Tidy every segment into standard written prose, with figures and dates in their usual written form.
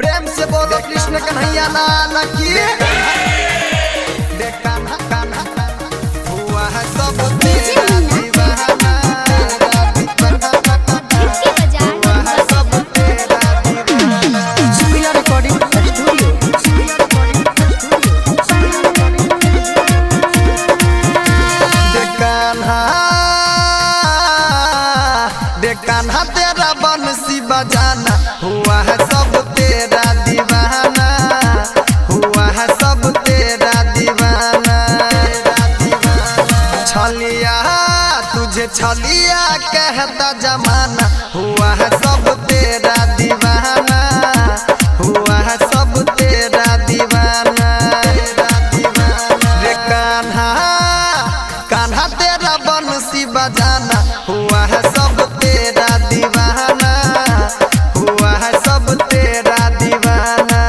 प्रेम से बोलो कृष्ण कन्हैया लाल की। हुआ है सब तेरा दीवाना, हुआ है सब तेरा दीवाना। Surya recording studio. दे कान्हा तेरा बंसी बजाना, हुआ है सब तेरा दीवाना, हुआ है सब तेरा दीवाना। छलिया तुझे छलिया कहता जमाना, हुआ है सब तेरा दीवाना, हुआ है सब तेरा दीवाना। रे कान्हा कान्हा तेरा बंसी बजाना, हुआ है सब तेरा दीवाना, हुआ है सब तेरा दीवाना।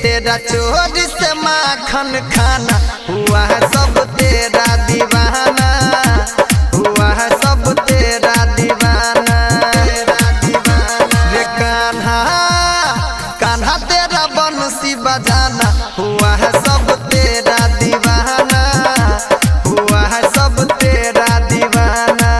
तेरा चोरी से माखन खाना, हुआ है सब तेरा दीवाना, हुआ है सब तेरा दीवाना। रे कान्हा कान्हा तेरा बंसी बजाना, हुआ है सब तेरा दीवाना, हुआ है सब तेरा दीवाना।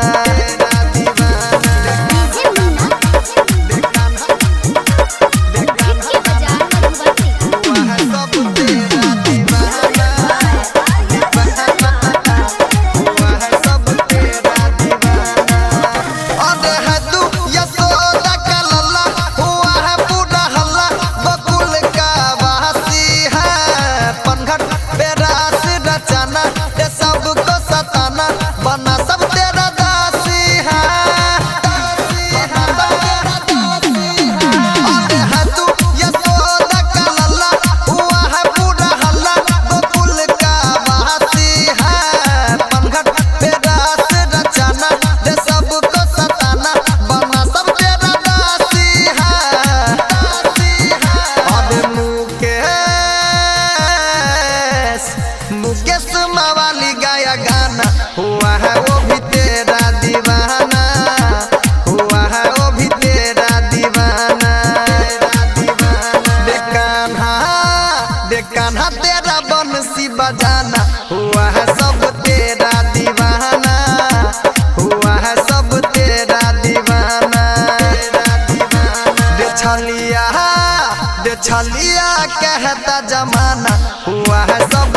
मुकेश मवाली गाया गाना, हुआ है वो भी तेरा दीवाना, हुआ है वो भी तेरा दीवाना। दे कान्हा तेरा बंसी बजाना, हुआ है सब तेरा दीवाना, हुआ है सब तेरा दीवाना। दे छलिया कहता जमाना, हुआ है सब